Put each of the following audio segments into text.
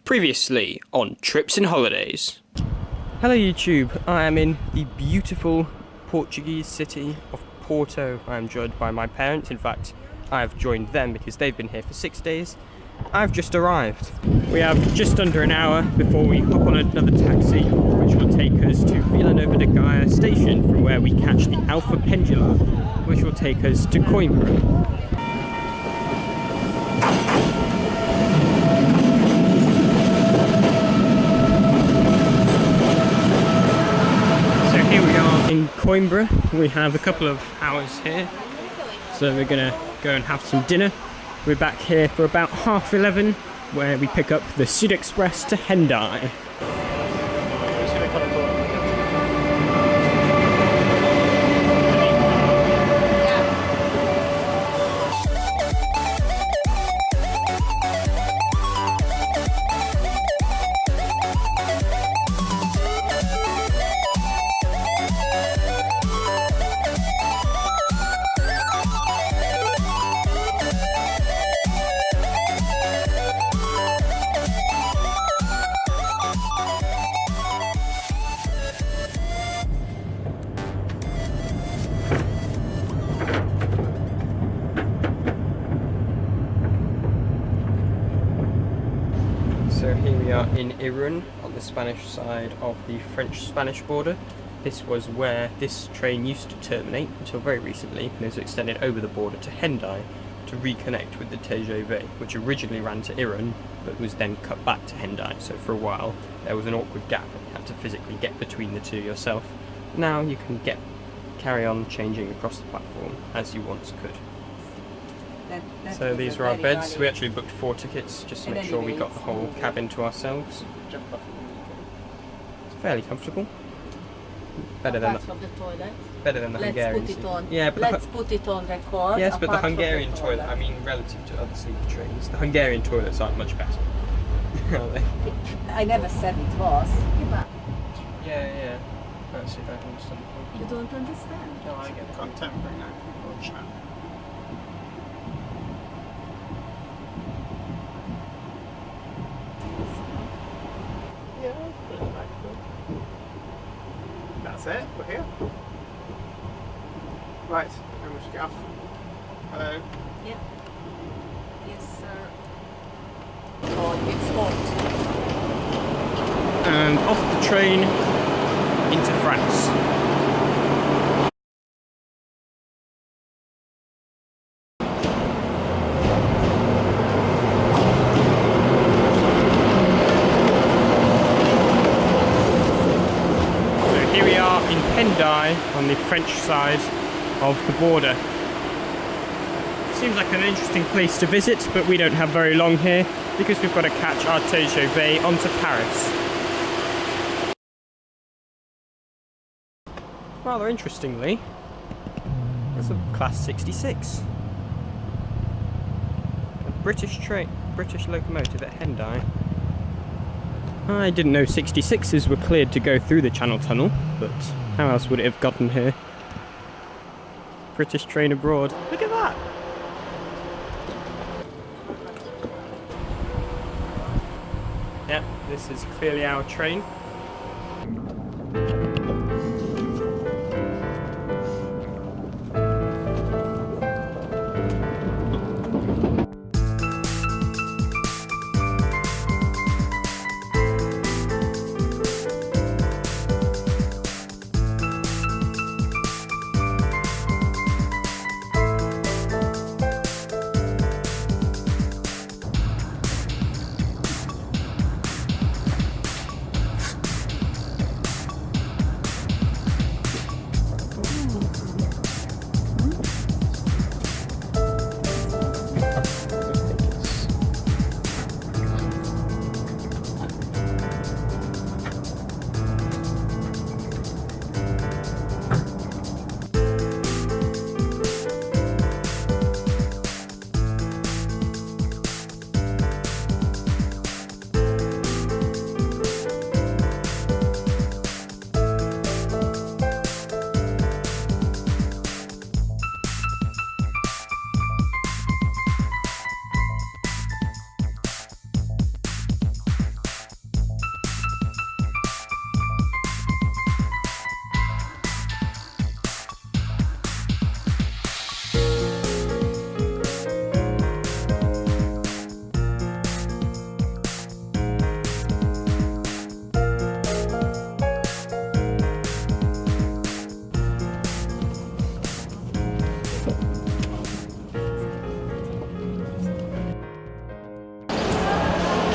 Previously on Trips and Holidays. Hello YouTube, I am in the beautiful Portuguese city of Porto. I am joined by my parents. In fact, I've joined them because they've been here for 6 days. I've just arrived. We have just under an hour before we hop on another taxi, which will take us to Vila Nova de Gaia station, from where we catch the Alpha Pendula, which will take us to Coimbra. In Coimbra, we have a couple of hours here, so we're gonna go and have some dinner. We're back here for about 11:30, where we pick up the Sud Express to Hendai. So here we are in Irun, on the Spanish side of the French-Spanish border. This was where this train used to terminate until very recently, and it was extended over the border to Hendai to reconnect with the TGV, which originally ran to Irun, but was then cut back to Hendai. So for a while there was an awkward gap and you had to physically get between the two yourself. Now you can carry on changing across the platform as you once could. So these are our beds. We actually booked 4 tickets just to make sure we got the whole cabin to ourselves. It's fairly comfortable. Better than the toilet. Better than the Hungarian. Put it on. Yeah, but let's put it on record. Yes, but the Hungarian toilet, I mean, relative to other sleeper trains, the Hungarian toilets aren't much better. Are they? I never said it was. Yeah. Let's see if I can understand. You don't understand? No, I get it. Contemporary now, unfortunately. That's it, we're here. Right, how much get off? Hello? Yep. Yes, sir. Oh, it's hot. And off the train into France. In Hendai, on the French side of the border. Seems like an interesting place to visit, but we don't have very long here because we've got to catch our TGV onto Paris. Rather interestingly, there's a Class 66. A British locomotive at Hendai. I didn't know 66s were cleared to go through the Channel Tunnel, but how else would it have gotten here? British train abroad. Look at that! Yep, this is clearly our train.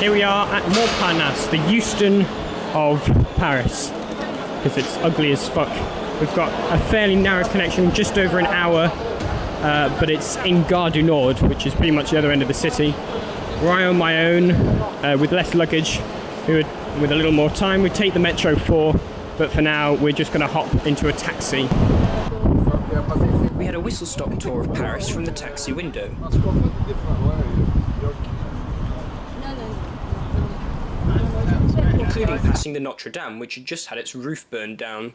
Here we are at Montparnasse, the Euston of Paris, because it's ugly as fuck. We've got a fairly narrow connection, just over an hour, but it's in Gare du Nord, which is pretty much the other end of the city. We're on my own, with less luggage. With a little more time, we take the Metro 4, but for now we're just going to hop into a taxi. We had a whistle-stop tour of Paris from the taxi window, including passing the Notre Dame, which had just had its roof burned down.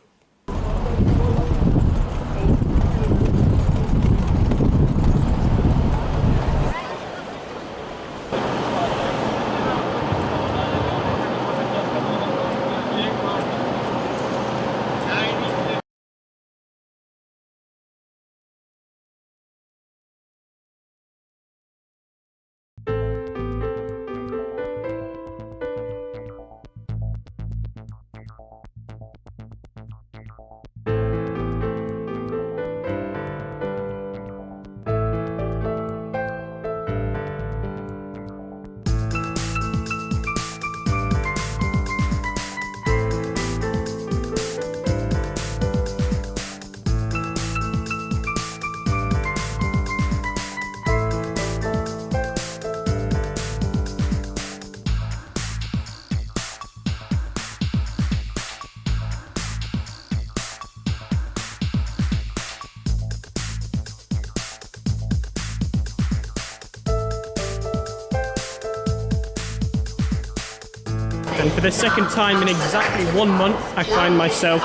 And for the second time in exactly 1 month, I find myself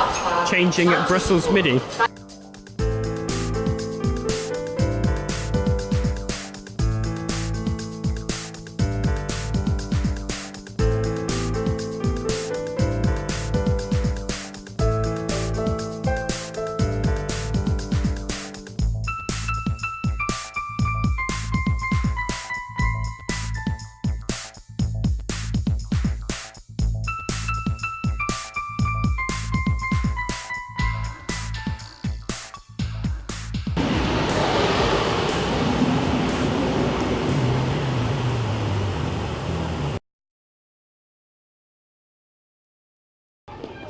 changing at Brussels Midi.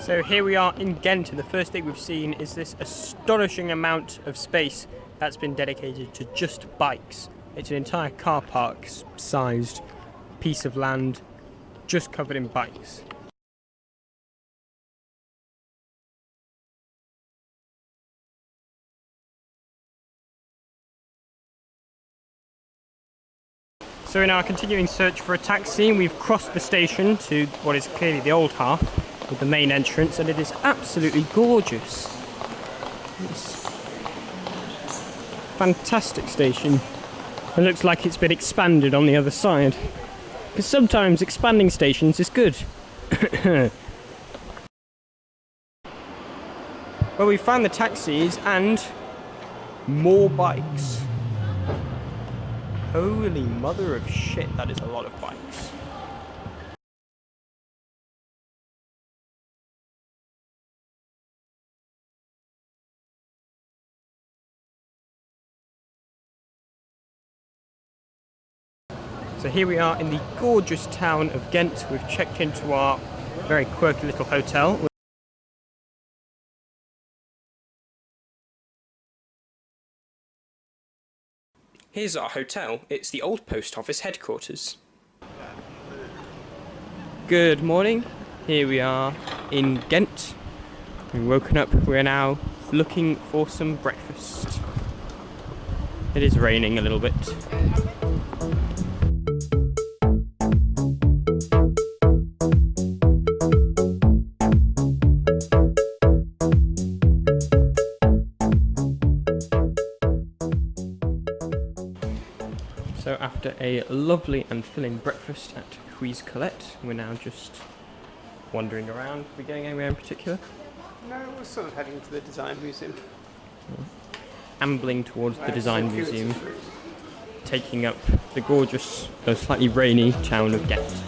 So here we are in Ghent, and the first thing we've seen is this astonishing amount of space that's been dedicated to just bikes. It's an entire car park sized piece of land just covered in bikes. So in our continuing search for a taxi, we've crossed the station to what is clearly the old half, with the main entrance, and it is absolutely gorgeous. It's fantastic station. It looks like it's been expanded on the other side, because sometimes expanding stations is good. Well, we found the taxis and more bikes. Holy mother of shit, that is a lot of bikes. So here we are in the gorgeous town of Ghent. We've checked into our very quirky little hotel. Here's our hotel. It's the old post office headquarters. Good morning. Here we are in Ghent. We've woken up. We're now looking for some breakfast. It is raining a little bit. So after a lovely and filling breakfast at Huis Colette, we're now just wandering around. Are we going anywhere in particular? No, we're sort of heading to the Design Museum. Ambling towards the Design Museum, taking up the gorgeous, though slightly rainy, town of Ghent.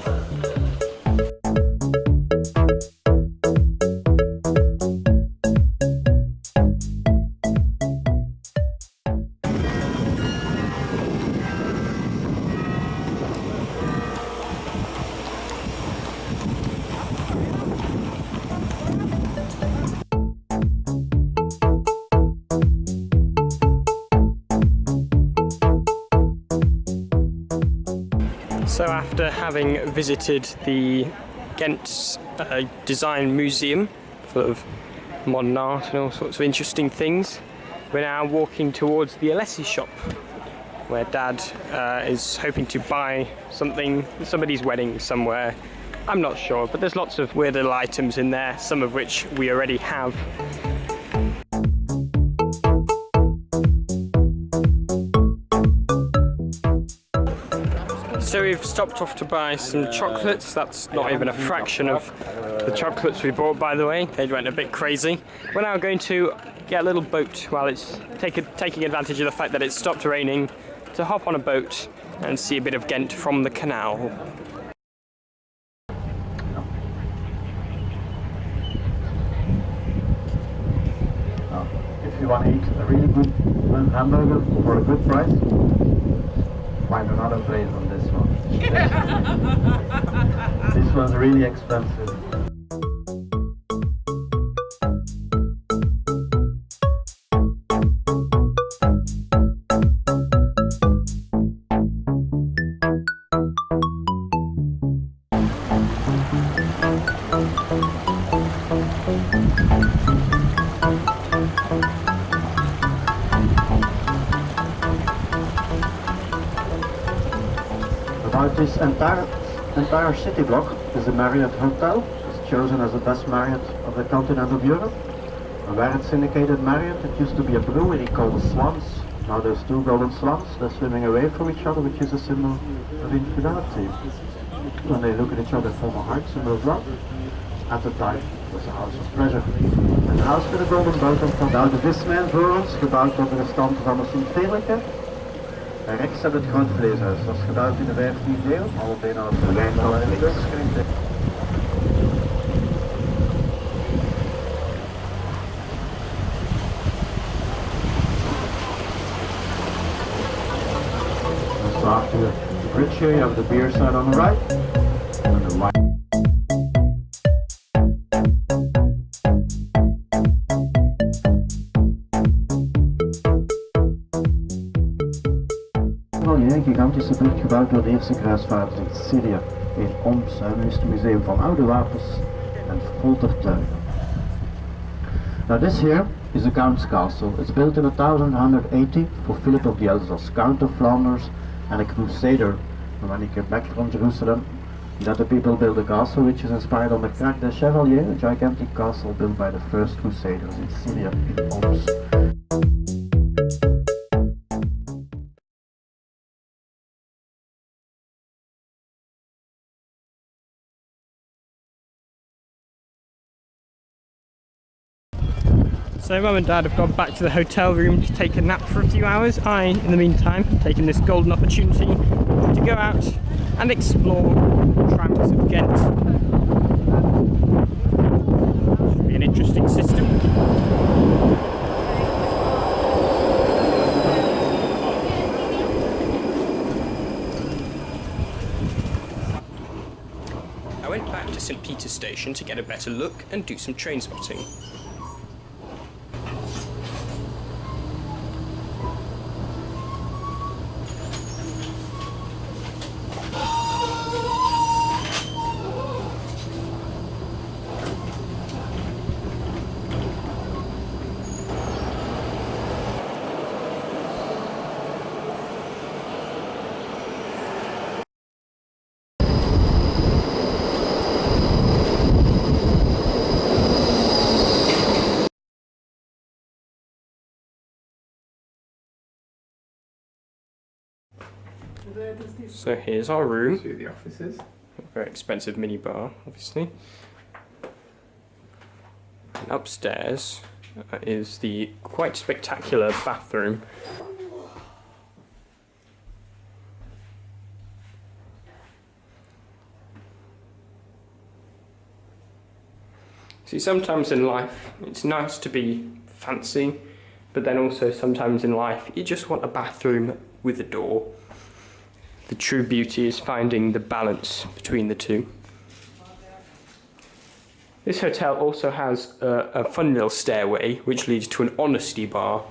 after having visited the Ghent Design Museum, full of modern art and all sorts of interesting things, we're now walking towards the Alessi shop, where Dad is hoping to buy something, somebody's wedding somewhere. I'm not sure, but there's lots of weird little items in there, some of which we already have. So we've stopped off to buy some chocolates. That's not even a fraction of the chocolates we bought, by the way. They went a bit crazy. We're now going to get a little boat while it's taking advantage of the fact that it stopped raining to hop on a boat and see a bit of Ghent from the canal. If you want to eat a really good hamburger for a good price, find another place on this one. This one's really expensive. About this entire city block is the Marriott Hotel. It's chosen as the best Marriott of the continent of Europe. And where it's indicated Marriott, it used to be a brewery called the Swans. Now there's two golden swans, they're swimming away from each other, which is a symbol of infidelity. When they look at each other, form a heart, symbol of love. At the time, it was a house of pleasure. En huis met de golden boter van de oude visman voor ons, gebouwd op de restanten van de Sint-Felike. En rechts staat het groot vleeshuis, dat is gebouwd in de 15e eeuw, al bijna het verwijntal en het So after the bridge here, you have the beer side on the right, and the wine. Een gigantische brug gebouwd door de eerste kruisvaarders in Syrië. In Oms, nu is het museum van oude wapens en foltertuigen. Now this here is the Count's Castle. It's built in 1180 for Philip of the Elsass, Count of Flanders and a crusader. And when he came back from Jerusalem, that the people built a castle which is inspired on the Crac des Chevaliers, a gigantic castle built by the first crusaders in Syria, in Oms. So Mum and Dad have gone back to the hotel room to take a nap for a few hours. I, in the meantime, have taken this golden opportunity to go out and explore the trams of Ghent. Should be an interesting system. I went back to St. Peter's Station to get a better look and do some train spotting. So here's our room. To the offices. Very expensive minibar, obviously. And upstairs is the quite spectacular bathroom. See, sometimes in life it's nice to be fancy, but then also sometimes in life you just want a bathroom with a door. The true beauty is finding the balance between the two. This hotel also has a fun little stairway which leads to an honesty bar.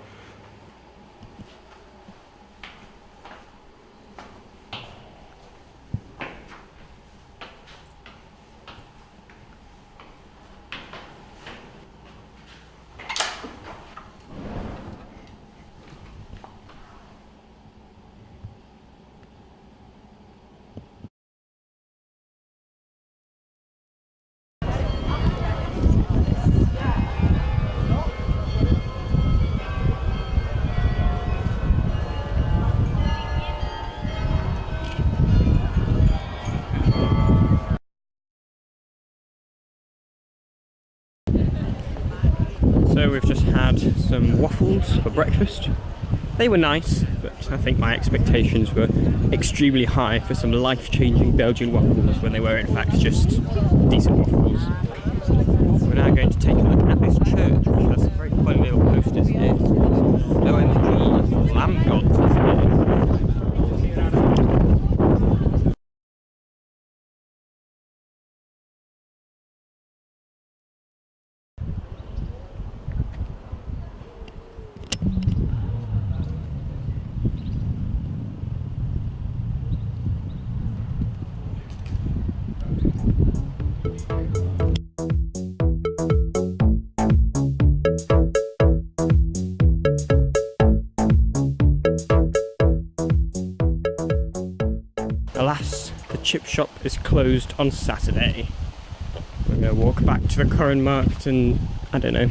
So we've just had some waffles for breakfast. They were nice, but I think my expectations were extremely high for some life-changing Belgian waffles when they were in fact just decent waffles. We're now going to take a look at this church, which has some very fun little posters here. OMG, Lamb Gods is here. Alas, the chip shop is closed on Saturday. We're going to walk back to the Korenmarkt and, I don't know,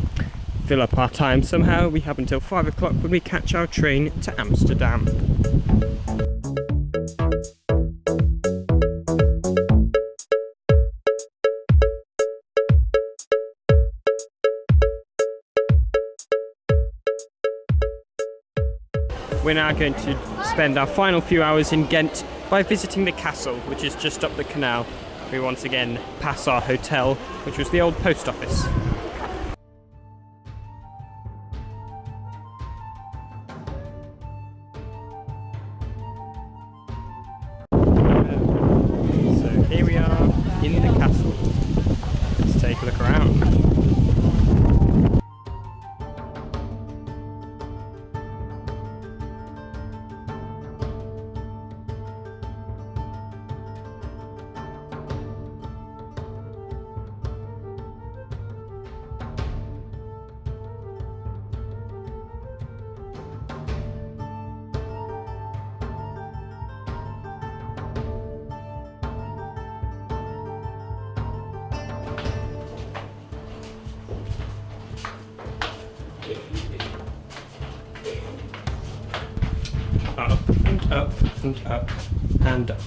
fill up our time somehow. We have until 5 o'clock when we catch our train to Amsterdam. We're now going to spend our final few hours in Ghent by visiting the castle, which is just up the canal. We once again pass our hotel, which was the old post office. So here we are in the castle. Let's take a look around. Up and up and up and up.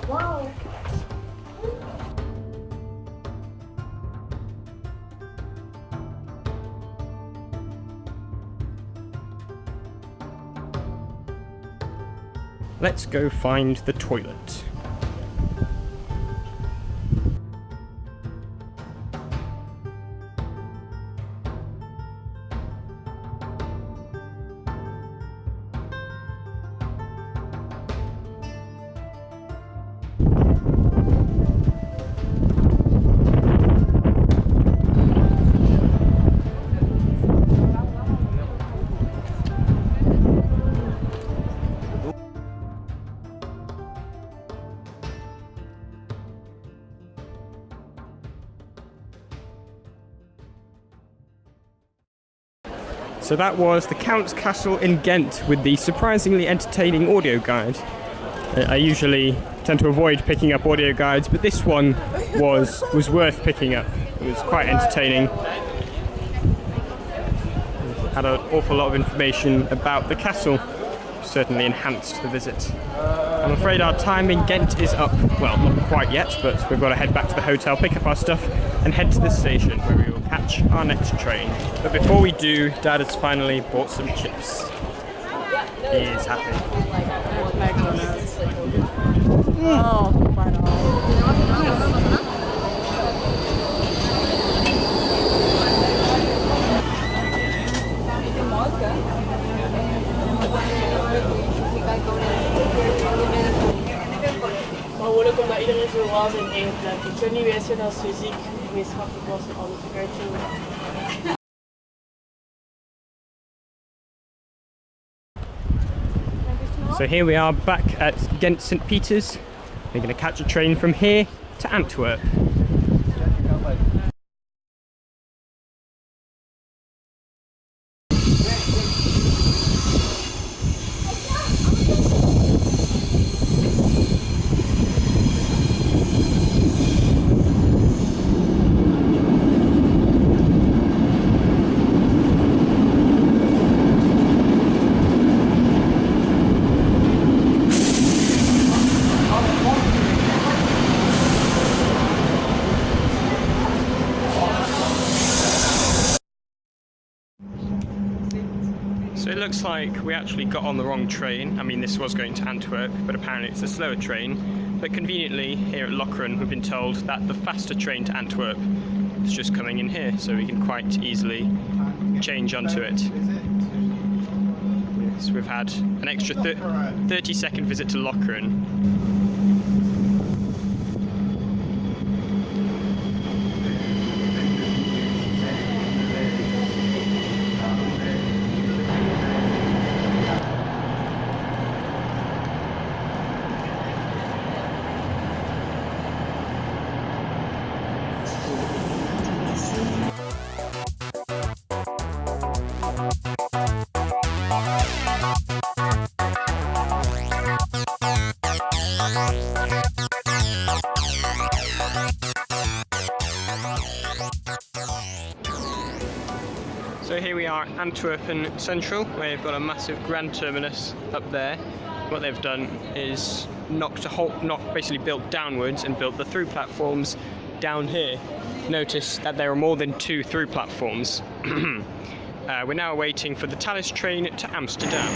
Wow. Let's go find the toilet. So that was the Count's Castle in Ghent with the surprisingly entertaining audio guide. I usually tend to avoid picking up audio guides, but this one was worth picking up. It was quite entertaining. It had an awful lot of information about the castle. Certainly enhanced the visit. I'm afraid our time in Ghent is up. Well, not quite yet, but we've got to head back to the hotel, pick up our stuff, and head to the station where we will catch our next train. But before we do, Dad has finally bought some chips. He is happy. Oh, tijdens er was in één plek. Ik zou niet weten als fysiek gemeenschappelijk was en alles eruit doen. So here we are back at Ghent St Peters. We're going to catch a train from here to Antwerp. So it looks like we actually got on the wrong train. I mean, this was going to Antwerp, but apparently it's a slower train. But conveniently, here at Lokeren, we've been told that the faster train to Antwerp is just coming in here, so we can quite easily change onto it. So we've had an extra 30-second visit to Lokeren. So here we are at Antwerpen Central, where you've got a massive grand terminus up there. What they've done is basically built downwards and built the through platforms down here. Notice that there are more than 2 through platforms. We're now waiting for the Thalys train to Amsterdam.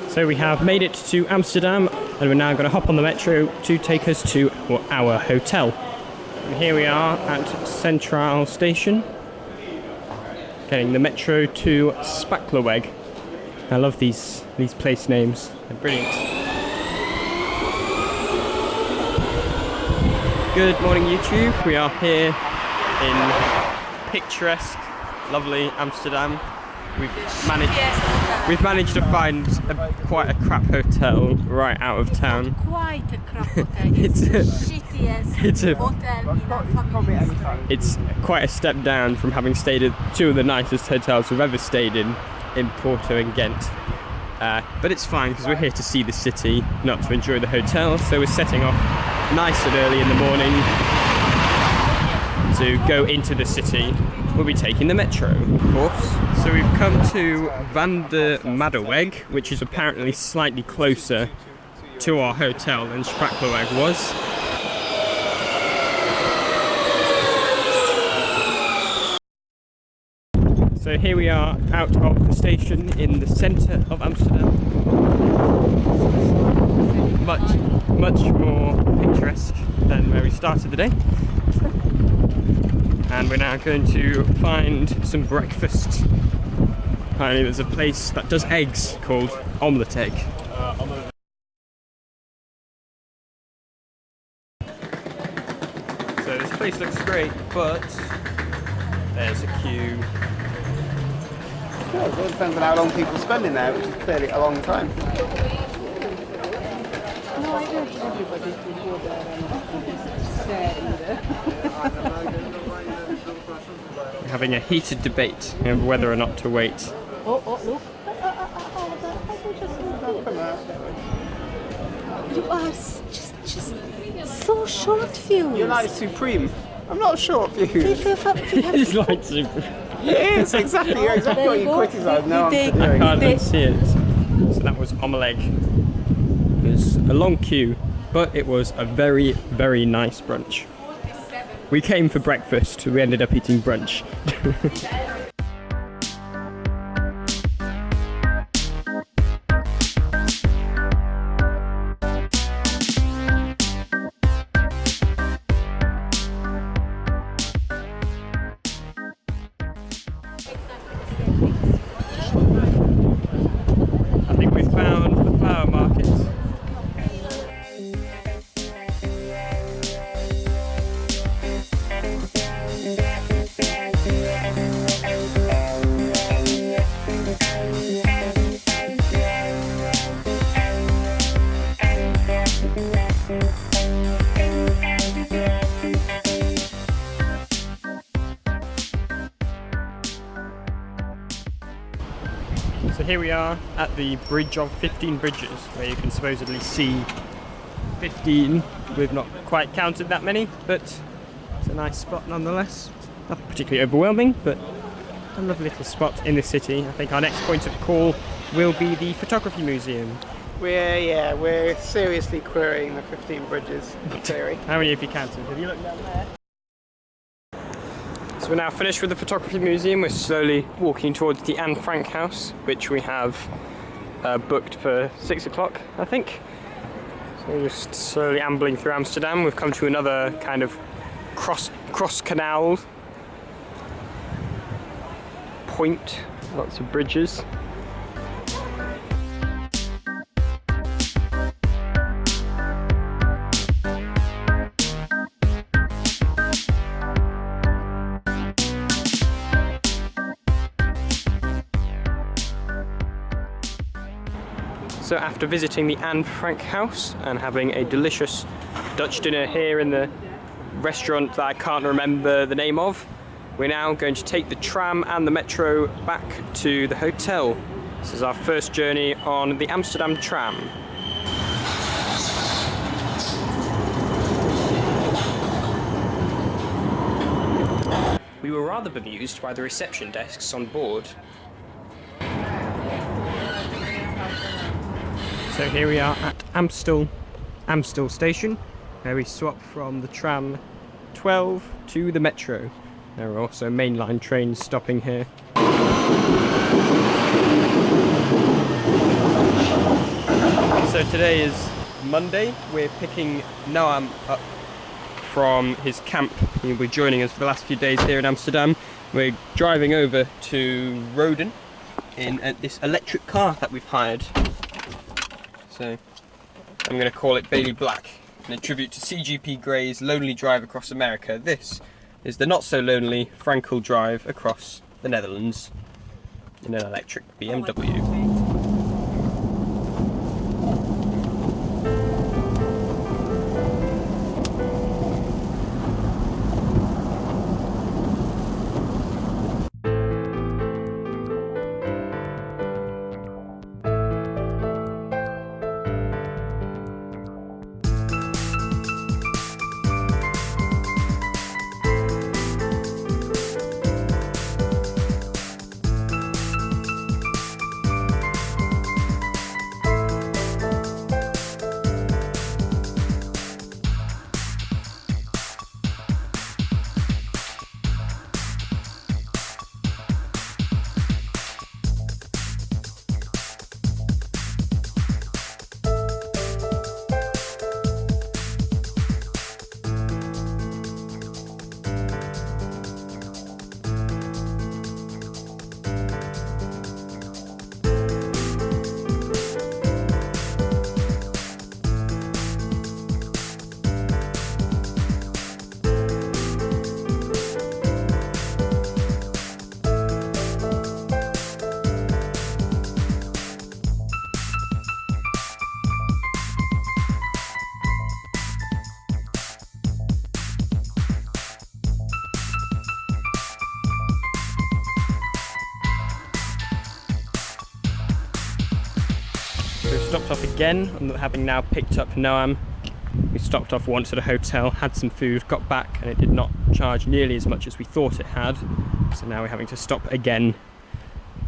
So we have made it to Amsterdam, and we're now going to hop on the metro to take us to our hotel. And here we are at Centraal Station, getting the metro to Spakenweg. I love these place names, they're brilliant. Good morning YouTube, we are here in picturesque, lovely Amsterdam. We've managed to find quite a crap hotel right out of town. Quite a crap hotel. It's the shittiest hotel in our family history. It's quite a step down from having stayed at 2 of the nicest hotels we've ever stayed in Porto and Ghent. But it's fine because we're here to see the city, not to enjoy the hotel. So we're setting off nice and early in the morning to go into the city. We'll be taking the metro, of course. So we've come to Van der Maderweg, which is apparently slightly closer to our hotel than Spakenweg was. So here we are out of the station in the centre of Amsterdam. Much more picturesque than where we started the day. And we're now going to find some breakfast. Apparently there's a place that does eggs called Omelette Egg. So this place looks great, but there's a queue. Well, it depends on how long people spend in there, which is clearly a long time. No, I don't think everybody can go there and stare either. We're having a heated debate over whether or not to wait. Oh, look. You are just so short fused. You're like Supreme. I'm not short fused. It's like super. It is, exactly. You're exactly There what you you go. criticised. No, You I'm take- I doing. can't This. see it. So that was omelet. It was a long queue, but it was a very, very nice brunch. We came for breakfast, we ended up eating brunch. I think we found the flower market. So here we are at the Bridge of 15 Bridges, where you can supposedly see 15. We've not quite counted that many, but it's a nice spot nonetheless. Not particularly overwhelming, but a lovely little spot in the city. I think our next point of call will be the Photography Museum. We're seriously querying the 15 bridges theory. How many have you counted? Have you looked down there? So we're now finished with the Photography Museum. We're slowly walking towards the Anne Frank House, which we have booked for 6 o'clock, I think. So we're just slowly ambling through Amsterdam. We've come to another kind of cross canal point. Lots of bridges. So after visiting the Anne Frank House and having a delicious Dutch dinner here in the restaurant that I can't remember the name of, we're now going to take the tram and the metro back to the hotel. This is our first journey on the Amsterdam tram. We were rather bemused by the reception desks on board. So here we are at Amstel station, where we swap from the tram 12 to the metro. There are also mainline trains stopping here. So today is Monday. We're picking Noam up from his camp. He'll be joining us for the last few days here in Amsterdam. We're driving over to Roden in this electric car that we've hired. So I'm going to call it Bailey Black, in a tribute to CGP Grey's lonely drive across America. This is the not so lonely Frankel drive across the Netherlands in an electric BMW. So we've stopped off again, having now picked up Noam. We stopped off once at a hotel, had some food, got back, and it did not charge nearly as much as we thought it had. So now we're having to stop again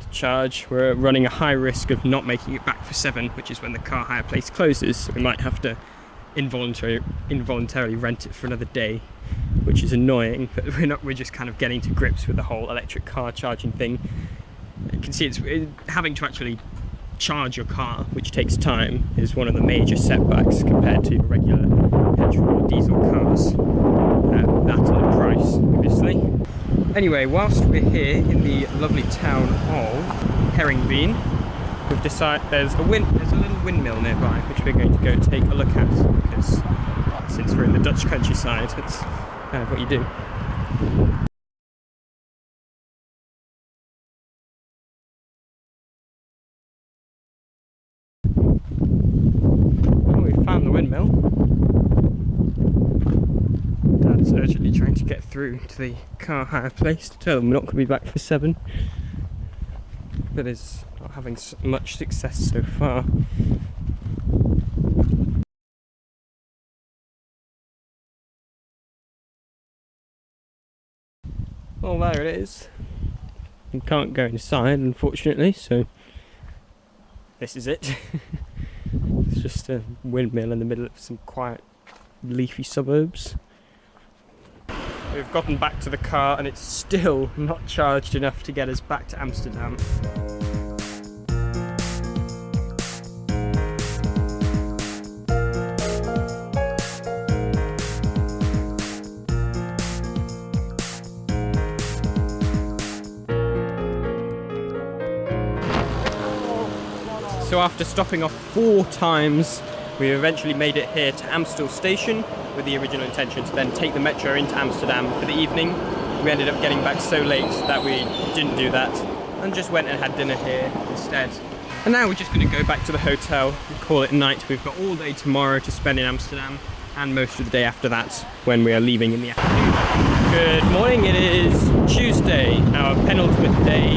to charge. We're running a high risk of not making it back for 7, which is when the car hire place closes. So we might have to involuntarily rent it for another day, which is annoying, but we're just kind of getting to grips with the whole electric car charging thing. You can see it's having to actually charge your car, which takes time, is one of the major setbacks compared to regular petrol or diesel cars. That and the price, obviously. Anyway, whilst we're here in the lovely town of Herringveen, we've decided there's a little windmill nearby, which we're going to go take a look at, because since we're in the Dutch countryside, it's kind of what you do. Well, we found the windmill. Dad's urgently trying to get through to the car hire place to tell them we're not going to be back for 7, but is not having much success so far. Well, there it is. You can't go inside, unfortunately, so this is it. It's just a windmill in the middle of some quiet, leafy suburbs. We've gotten back to the car and it's still not charged enough to get us back to Amsterdam. So after stopping off 4 times, we eventually made it here to Amstel station with the original intention to then take the metro into Amsterdam for the evening. We ended up getting back so late that we didn't do that and just went and had dinner here instead. And now we're just going to go back to the hotel and call it a night. We've got all day tomorrow to spend in Amsterdam and most of the day after that when we are leaving in the afternoon. Good morning, it is Tuesday, our penultimate day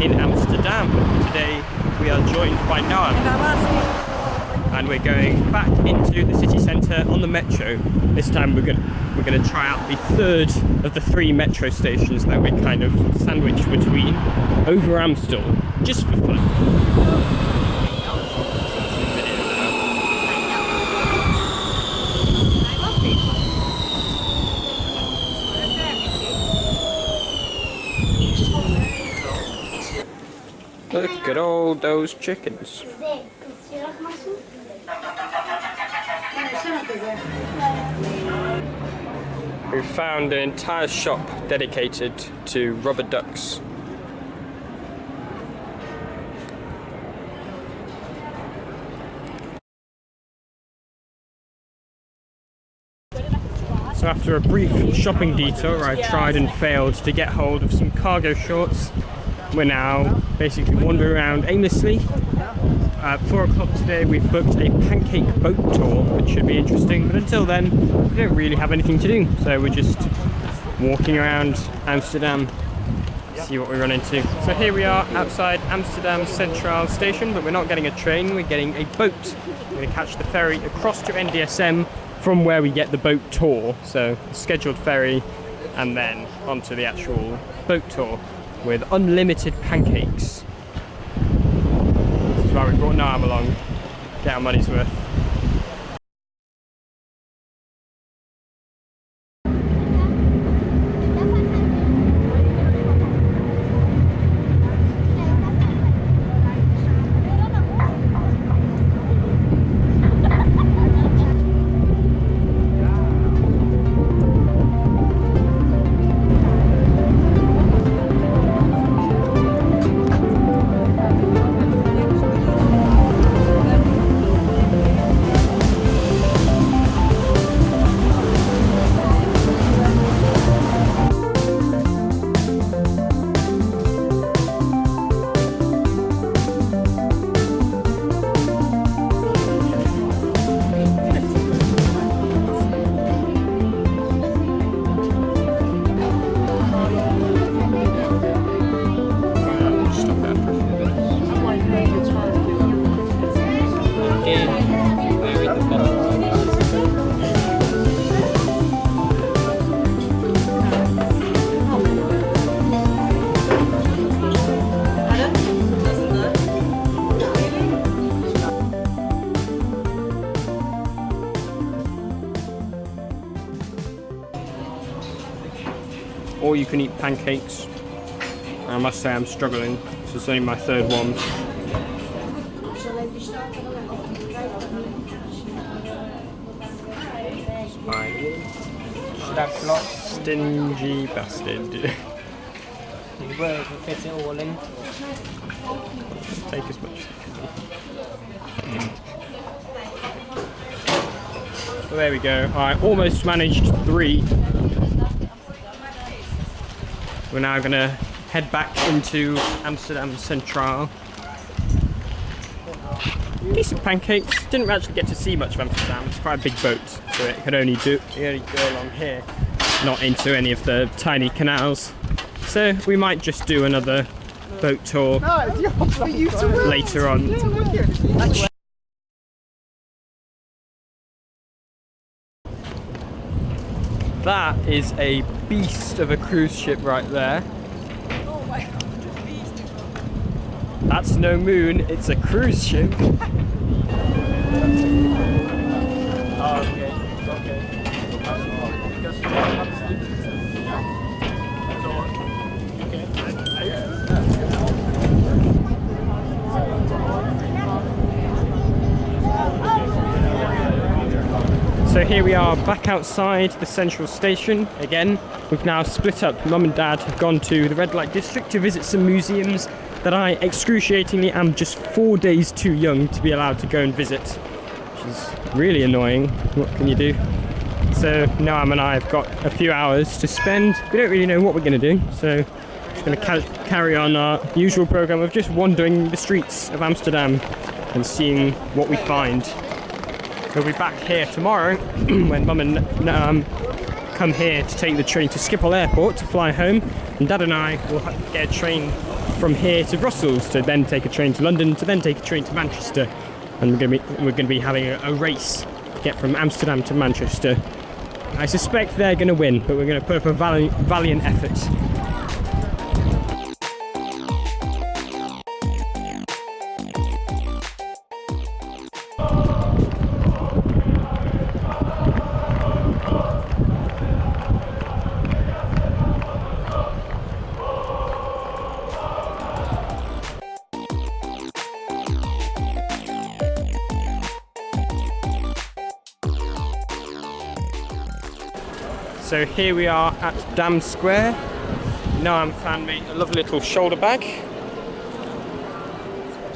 in Amsterdam. Today we are joined by Noah. And we're going back into the city centre on the metro. This time we're going to try out the 3rd of the 3 metro stations that we're kind of sandwiched between over Amstel, just for fun. Look at all those chickens. We found an entire shop dedicated to rubber ducks. So after a brief shopping detour, I tried and failed to get hold of some cargo shorts. We're now basically wandering around aimlessly. At 4 o'clock today we've booked a pancake boat tour, which should be interesting, but until then we don't really have anything to do, so we're just walking around Amsterdam, see what we run into. So here we are outside Amsterdam Centraal Station, but we're not getting a train, we're getting a boat. We're going to catch the ferry across to NDSM from where we get the boat tour, so a scheduled ferry and then onto the actual boat tour with unlimited pancakes. This is why we brought Noam along, get our money's worth. all you can eat pancakes. I must say I'm struggling. This is only my third one. Should have lots. Stingy bastard. The word will fit it all in. Take as much as you can. Well, there we go. I almost managed 3. We're now going to head back into Amsterdam Centraal. Decent pancakes. Didn't actually get to see much of Amsterdam. It's quite a big boat, so it could only go along here, not into any of the tiny canals. So we might just do another boat tour later on. That is a beast of a cruise ship right there. Oh my god, beast. That's no moon, it's a cruise ship. So here we are back outside the central station again. We've now split up. Mum and Dad have gone to the red light district to visit some museums that I excruciatingly am just 4 days too young to be allowed to go and visit, which is really annoying. What can you do? So Noam and I have got a few hours to spend. We don't really know what we're going to do, so just going to carry on our usual program of just wandering the streets of Amsterdam and seeing what we find. We'll be back here tomorrow when Mum and Noam come here to take the train to Schiphol Airport to fly home, and Dad and I will get a train from here to Brussels to then take a train to London to then take a train to Manchester, and we're going to be having a race to get from Amsterdam to Manchester. I suspect they're going to win, but we're going to put up a valiant effort. So here we are at Dam Square. Noam found me a lovely little shoulder bag.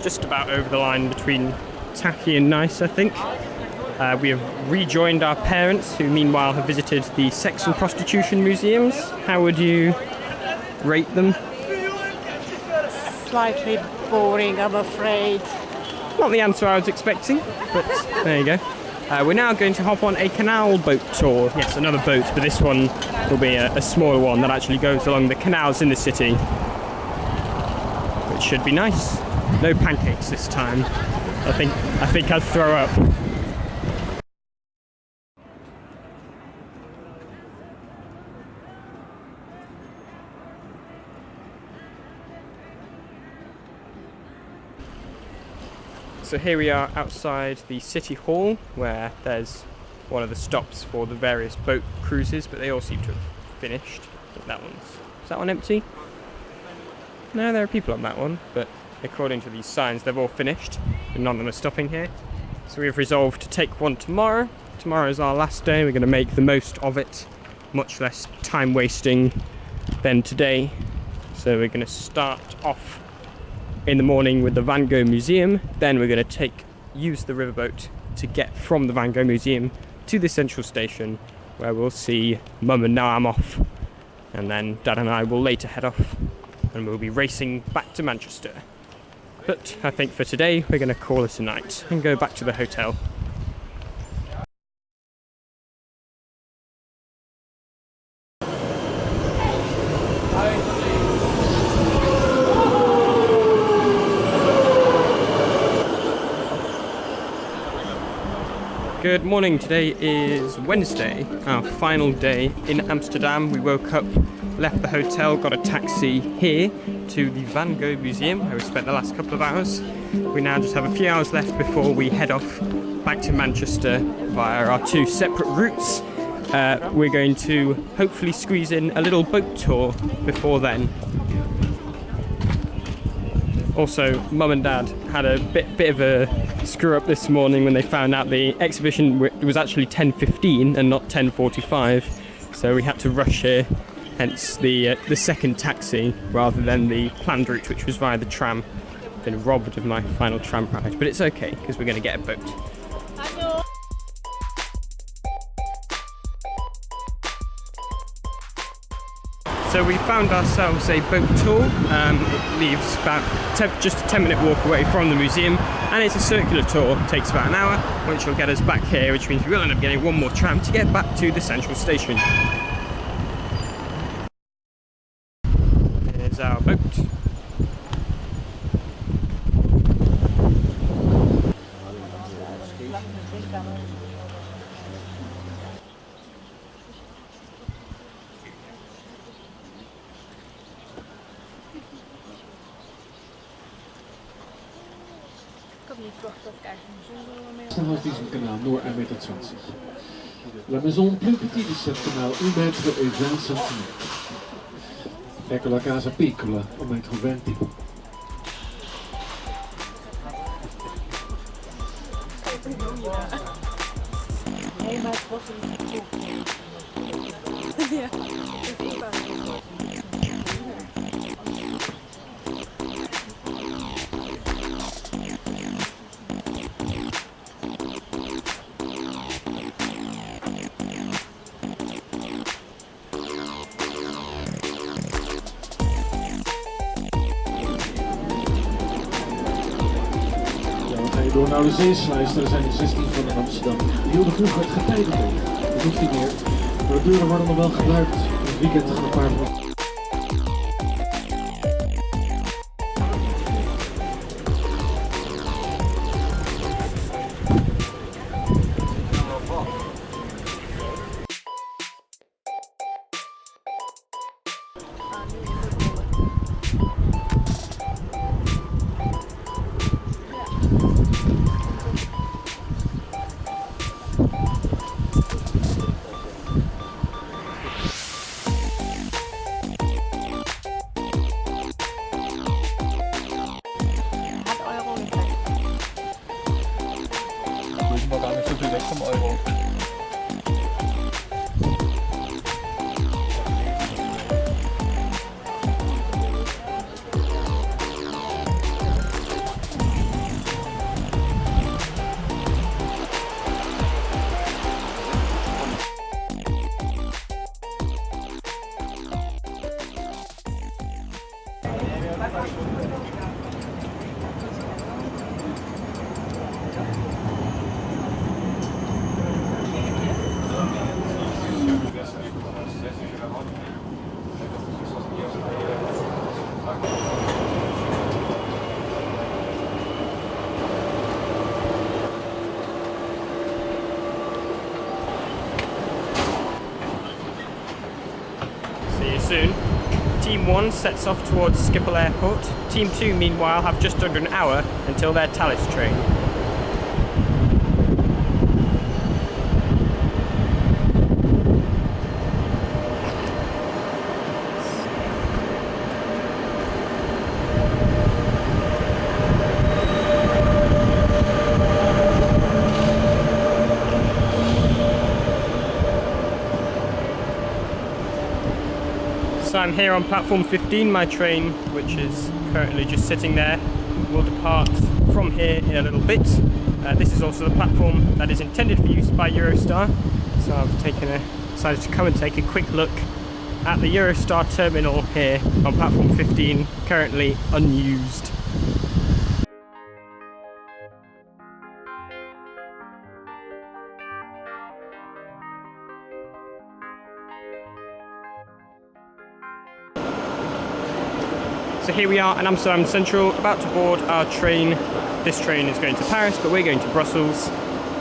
Just about over the line between tacky and nice, I think. We have rejoined our parents, who meanwhile have visited the sex and prostitution museums. How would you rate them? Slightly boring, I'm afraid. Not the answer I was expecting, but there you go. We're now going to hop on a canal boat tour. Yes, another boat, but this one will be a smaller one that actually goes along the canals in the city, which should be nice. No pancakes this time. I think I'd throw up. So here we are outside the City Hall, where there's one of the stops for the various boat cruises, but they all seem to have finished. I think is that one empty? No, there are people on that one, but according to these signs, they've all finished, and none of them are stopping here. So we've resolved to take one tomorrow. Tomorrow is our last day. We're going to make the most of it, much less time wasting than today. So we're going to start off in the morning with the Van Gogh Museum. Then we're going to use the riverboat to get from the Van Gogh Museum to the central station, where we'll see Mum and Noam off, and then Dad and I will later head off and we'll be racing back to Manchester. But I think for today we're going to call it a night and go back to the hotel. Good morning, today is Wednesday, our final day in Amsterdam. We woke up, left the hotel, got a taxi here to the Van Gogh Museum, where we spent the last couple of hours. We now just have a few hours left before we head off back to Manchester via our two separate routes. we're going to hopefully squeeze in a little boat tour before then. Also, Mum and Dad had a bit of a screw up this morning when they found out the exhibition was actually 10:15 and not 10:45, so we had to rush here, hence the second taxi rather than the planned route, which was via the tram. Been robbed of my final tram ride, but it's okay because we're going to get a boat. So we found ourselves a boat tour. It leaves about just a 10-minute walk away from the museum, and it's a circular tour. It takes about an hour, which will get us back here, which means we will end up getting one more tram to get back to the central station. Here's our boat. Canal Nord à 1,60 m. La maison plus petite de ce canal, 1 mètre et 20 cm. Ecco la casa piccola, 1,20 m. Door naar de zeesluister zijn er 16 van in Amsterdam. Die hielden vroeger het getijden tegen. Dat hoeft niet meer. Maar de deuren worden nog wel gebruikt. In het weekend gaan een paar van. Soon. Team 1 sets off towards Schiphol Airport. Team 2, meanwhile, have just under an hour until their Thalys train. So I'm here on platform 15, my train, which is currently just sitting there, will depart from here in a little bit. This is also the platform that is intended for use by Eurostar, so I've decided to come and take a quick look at the Eurostar terminal here on platform 15, currently unused. So here we are in Amsterdam Central, about to board our train. This train is going to Paris, but we're going to Brussels,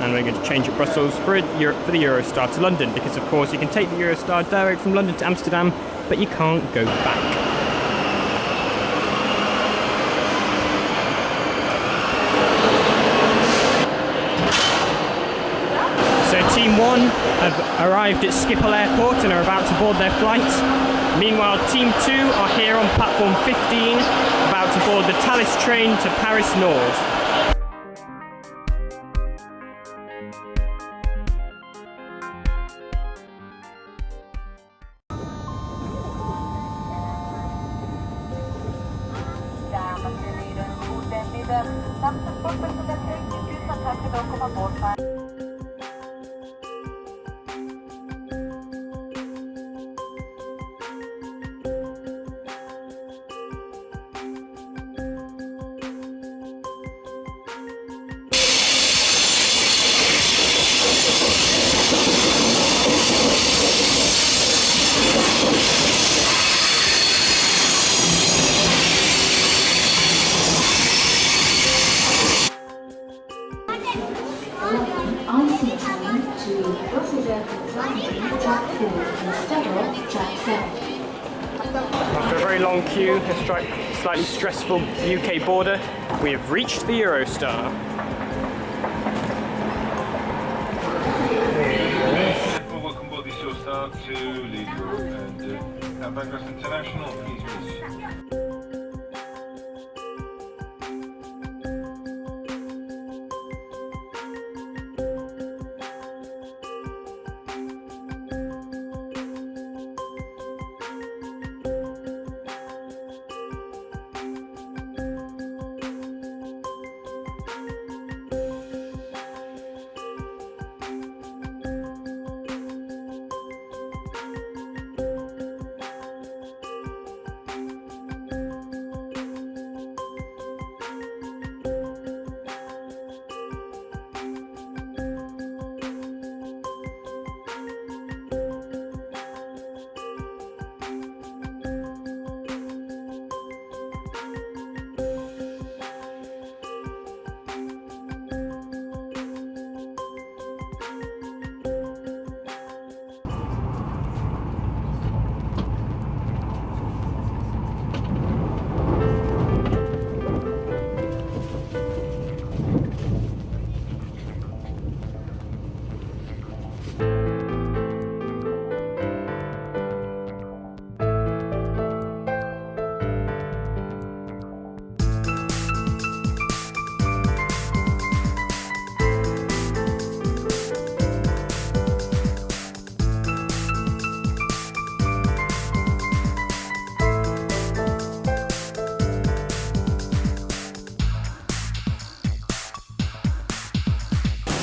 and we're going to change at Brussels for the Eurostar to London, because of course you can take the Eurostar direct from London to Amsterdam, but you can't go back. So Team 1 have arrived at Schiphol Airport and are about to board their flight. Meanwhile, Team 2 are here on platform 15, about to board the Thalys train to Paris Nord. Dames en heren, goed en middag. Namens het sportpersoneel heet ik u van harte welkom aan boord van. On-seat train to Rotterdam track 4 instead of track 7. After a very long queue, a slightly stressful UK border, we have reached the Eurostar. Welcome aboard the Eurostar to leave Europe and Pancras International. Please, please.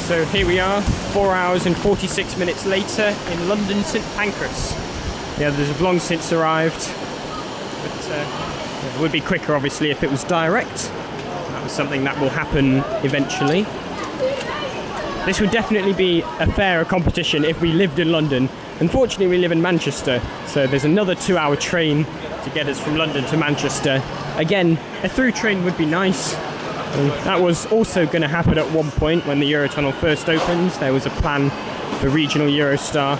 So here we are, 4 hours and 46 minutes later in London St Pancras. The others have long since arrived, but it would be quicker obviously if it was direct. That was something that will happen eventually. This would definitely be a fairer competition if we lived in London. Unfortunately we live in Manchester, so there's another 2-hour train to get us from London to Manchester. Again, a through train would be nice. And that was also going to happen at one point when the Eurotunnel first opened. There was a plan for regional Eurostar.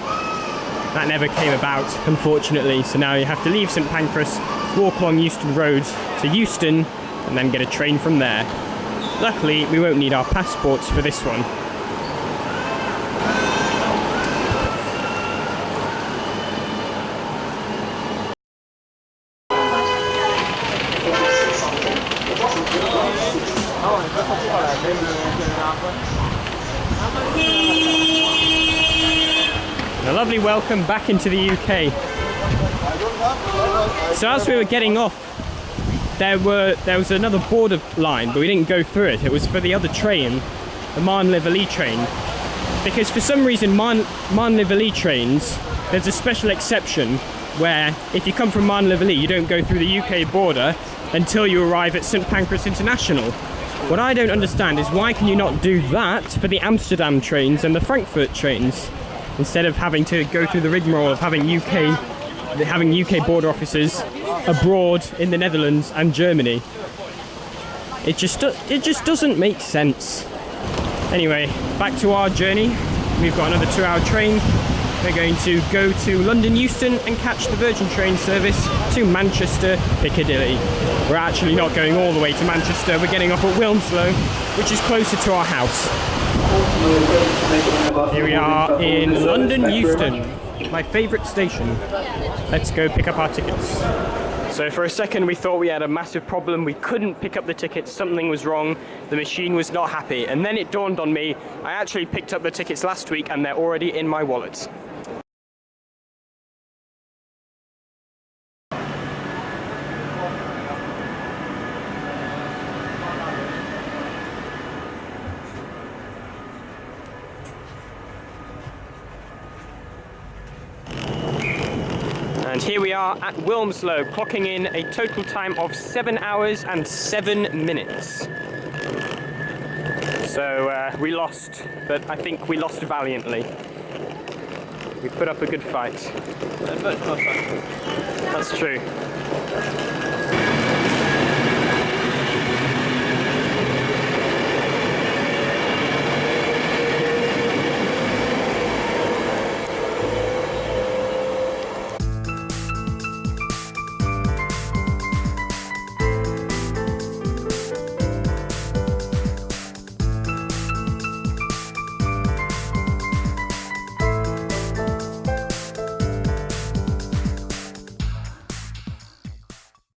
That never came about, unfortunately, so now you have to leave St Pancras, walk along Euston Road to Euston, and then get a train from there. Luckily, we won't need our passports for this one. A lovely welcome back into the UK. So as we were getting off, there was another border line, but we didn't go through it. It was for the other train, the Marne-le-Vallée train. Because for some reason, Marne-le-Vallée trains, there's a special exception where if you come from Marne-le-Vallée, you don't go through the UK border until you arrive at St Pancras International. What I don't understand is why can you not do that for the Amsterdam trains and the Frankfurt trains, instead of having to go through the rigmarole of having UK border officers abroad in the Netherlands and Germany. It just doesn't make sense. Anyway, back to our journey. We've got another 2-hour train We're going to go to London Euston and catch the Virgin train service to Manchester Piccadilly. We're actually not going all the way to Manchester, we're getting off at Wilmslow, which is closer to our house. Here we are in London Euston, my favourite station. Let's go pick up our tickets. So for a second we thought we had a massive problem, we couldn't pick up the tickets, something was wrong, the machine was not happy, and then it dawned on me, I actually picked up the tickets last week and they're already in my wallet. And here we are at Wilmslow, clocking in a total time of 7 hours and 7 minutes. So we lost, but I think we lost valiantly. We put up a good fight. That's true.